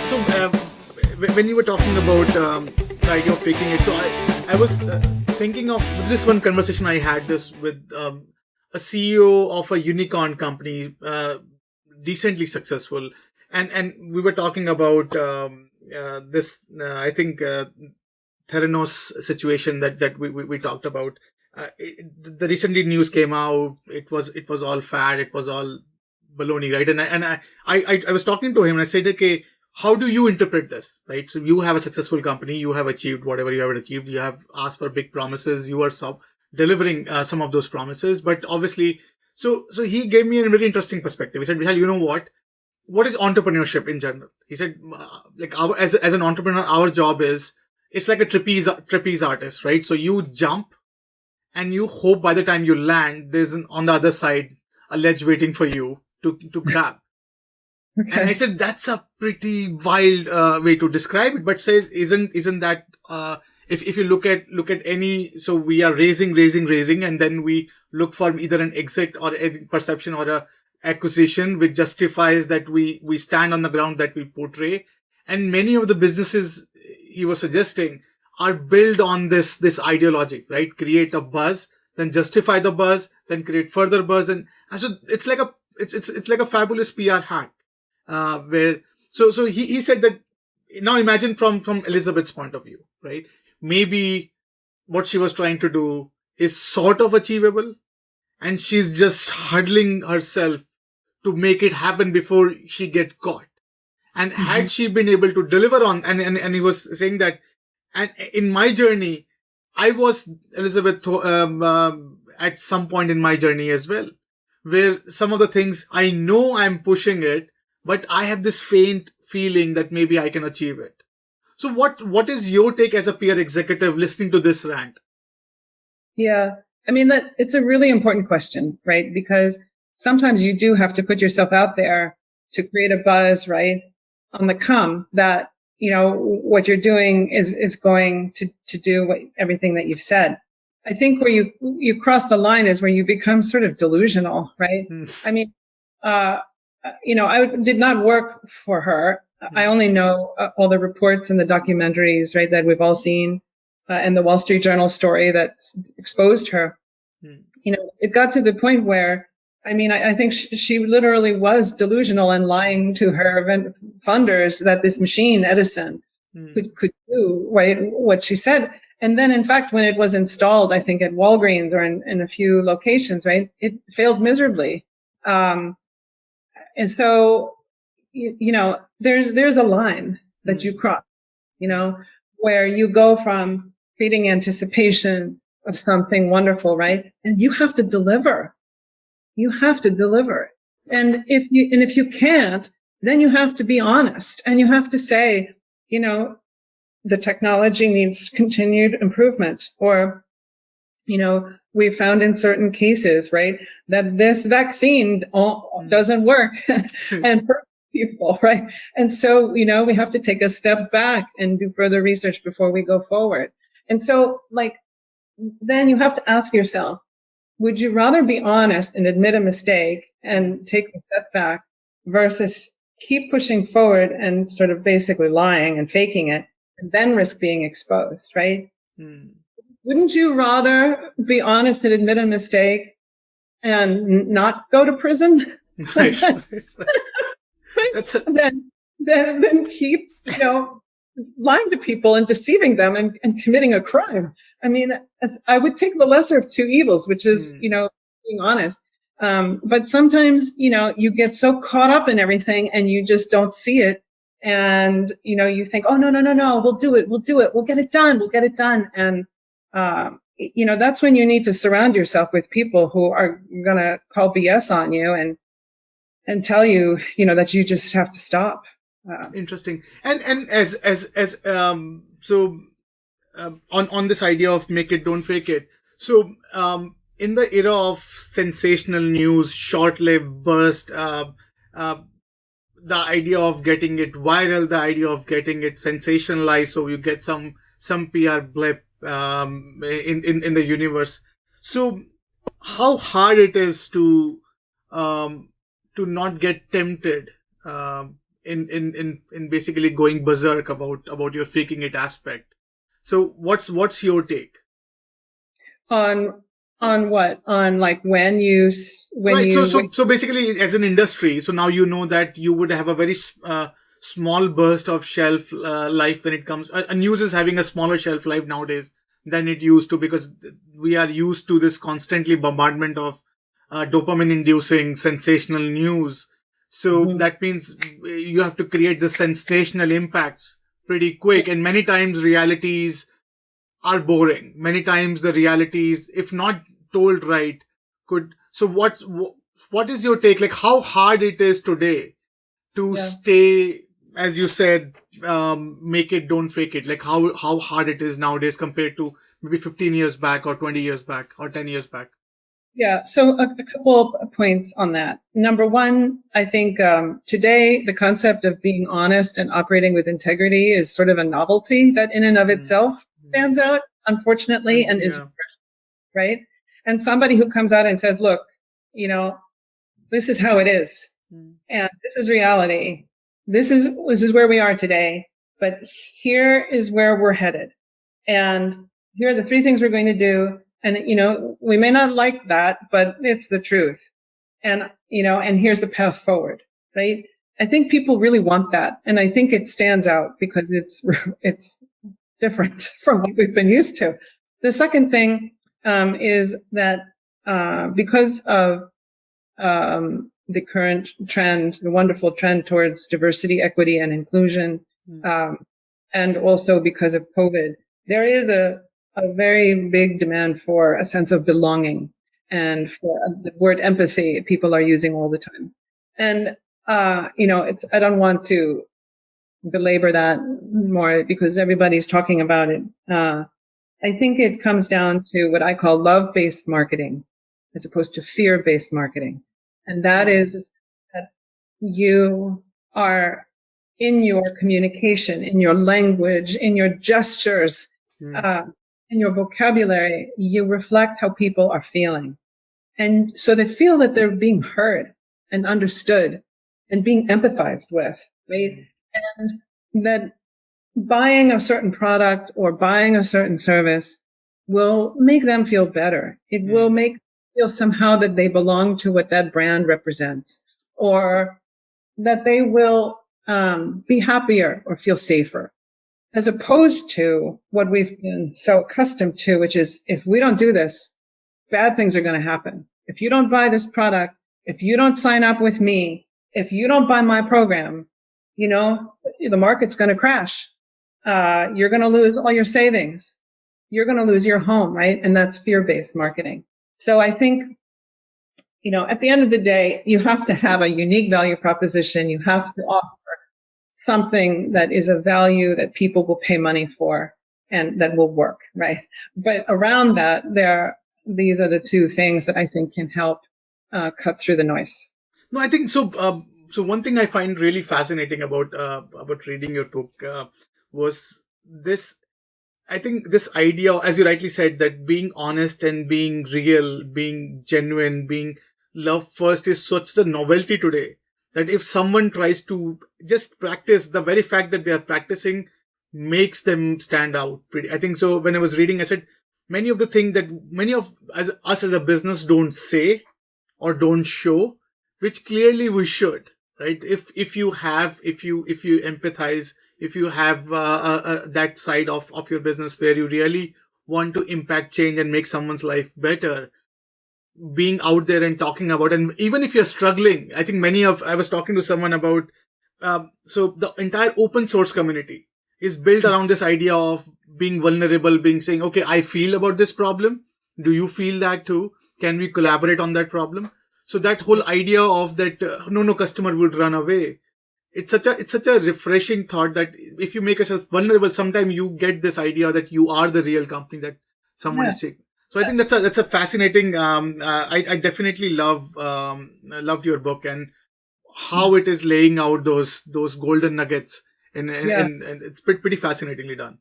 So when you were talking about the idea of faking it, so I was thinking of this one conversation I had this with a CEO of a unicorn company, decently successful, and we were talking about this. I think Theranos situation that we talked about. The recently news came out. It was all fad. It was all baloney, right? And I was talking to him and I said, okay, how do you interpret this, right? So you have a successful company, you have achieved whatever you have achieved, you have asked for big promises, you are delivering some of those promises, but obviously, so he gave me a very interesting perspective. He said, Vishal, you know what is entrepreneurship in general? He said, like as an entrepreneur, our job is, it's like a trapeze artist, right? So you jump and you hope by the time you land, there's on the other side a ledge waiting for you to grab. Okay. And I said that's a pretty wild way to describe it, but say isn't that if you look at any, so we are raising, and then we look for either an exit or a perception or a acquisition which justifies that we stand on the ground that we portray, and many of the businesses he was suggesting are built on this ideology, right? Create a buzz, then justify the buzz, then create further buzz, and so it's like a fabulous PR hack. Where so he said that now imagine from Elizabeth's point of view, right? Maybe what she was trying to do is sort of achievable, and she's just huddling herself to make it happen before she get caught. And had she been able to deliver on, and he was saying that, and in my journey, I was Elizabeth at some point in my journey as well, where some of the things I know I'm pushing it, but I have this faint feeling that maybe I can achieve it. So what is your take as a peer executive listening to this rant? Yeah, I mean, it's a really important question, right? Because sometimes you do have to put yourself out there to create a buzz, right? On the come that, you know, what you're doing is going to do everything that you've said. I think where you cross the line is where you become sort of delusional, right? I mean, you know, I did not work for her. I only know all the reports and the documentaries, right, that we've all seen, and the Wall Street Journal story that exposed her. You know, it got to the point where, I mean, I think she literally was delusional and lying to her funders that this machine, Edison, could do, right, what she said. And then, in fact, when it was installed, I think at Walgreens or in a few locations, right, it failed miserably. And so, you know, there's a line that you cross, you know, where you go from creating anticipation of something wonderful, right? And you have to deliver. You have to deliver. And if you can't, then you have to be honest and you have to say, you know, the technology needs continued improvement, or, you know, we found in certain cases, right, that this vaccine doesn't work and hurt people, right? And so, you know, we have to take a step back and do further research before we go forward. And so, like, then you have to ask yourself, would you rather be honest and admit a mistake and take a step back versus keep pushing forward and sort of basically lying and faking it and then risk being exposed, right? Wouldn't you rather be honest and admit a mistake and not go to prison? Right. Then keep, you know, lying to people and deceiving them and committing a crime. I mean, I would take the lesser of two evils, which is, you know, being honest. But sometimes, you know, you get so caught up in everything and you just don't see it. And, you know, you think, oh, no, we'll do it. We'll get it done. And, you know, that's when you need to surround yourself with people who are going to call BS on you and tell you, you know, that you just have to stop. Interesting. And on this idea of make it, don't fake it. So, in the era of sensational news, short-lived burst, the idea of getting it viral, the idea of getting it sensationalized, so you get some PR blip in the universe. So, how hard it is to not get tempted in basically going berserk about your faking it aspect. So what's your take? On what? On like when you Right. So basically, as an industry, so now you know that you would have a very small burst of shelf life when it comes. News is having a smaller shelf life nowadays than it used to, because we are used to this constantly bombardment of dopamine-inducing sensational news. So Mhm. that means you have to create the sensational impacts pretty quick, and many times realities are boring. Many times the realities, if not told right, could. So what is your take? Like how hard it is today to Yeah. stay, as you said, make it, don't fake it. Like how hard it is nowadays compared to maybe 15 years back or 20 years back or 10 years back. Yeah. So a couple of points on that. Number one, I think today the concept of being honest and operating with integrity is sort of a novelty that in and of Mm. itself stands out, unfortunately, and is Yeah. right. And somebody who comes out and says, look, you know, this is how it is. Mm. And this is reality. This is where we are today, but here is where we're headed. And here are the three things we're going to do. And, we may not like that, but it's the truth. And, and here's the path forward, right? I think people really want that. And I think it stands out because it's different from what we've been used to. The second thing, is that, because of, the current trend, the wonderful trend towards diversity, equity, and inclusion, and also because of COVID, there is a very big demand for a sense of belonging and for the word empathy people are using all the time. And, I don't want to belabor that more because everybody's talking about it. I think it comes down to what I call love-based marketing as opposed to fear-based marketing. And that is that you are in your communication, in your language, in your gestures, in your vocabulary, you reflect how people are feeling. And so they feel that they're being heard and understood and being empathized with, right? And that buying a certain product or buying a certain service will make them feel better. It will make them feel somehow that they belong to what that brand represents, or that they will be happier or feel safer, as opposed to what we've been so accustomed to, which is if we don't do this, bad things are going to happen. If you don't buy this product, if you don't sign up with me, if you don't buy my program, the market's going to crash. You're going to lose all your savings. You're going to lose your home, right? And that's fear-based marketing. So I think, at the end of the day, you have to have a unique value proposition. You have to offer something that is a value that people will pay money for and that will work, right? But around that, these are the two things that I think can help cut through the noise. No, I think so. So one thing I find really fascinating about reading your book was this. I think this idea, as you rightly said, that being honest and being real, being genuine, being love first is such a novelty today that if someone tries to just practice, the very fact that they are practicing makes them stand out pretty. I think so. When I was reading, I said many of the things that many of us as a business don't say or don't show, which clearly we should, right? If you empathize, if you have that side of your business where you really want to impact change and make someone's life better, being out there and talking about, and even if you're struggling, I think I was talking to someone about, so the entire open source community is built around this idea of being vulnerable, being saying, okay, I feel about this problem. Do you feel that too? Can we collaborate on that problem? So that whole idea of that, no customer would run away. It's such a refreshing thought that if you make yourself vulnerable, sometimes you get this idea that you are the real company that someone is taking. So I think that's a fascinating. I definitely loved your book and how it is laying out those golden nuggets, and it's pretty fascinatingly done.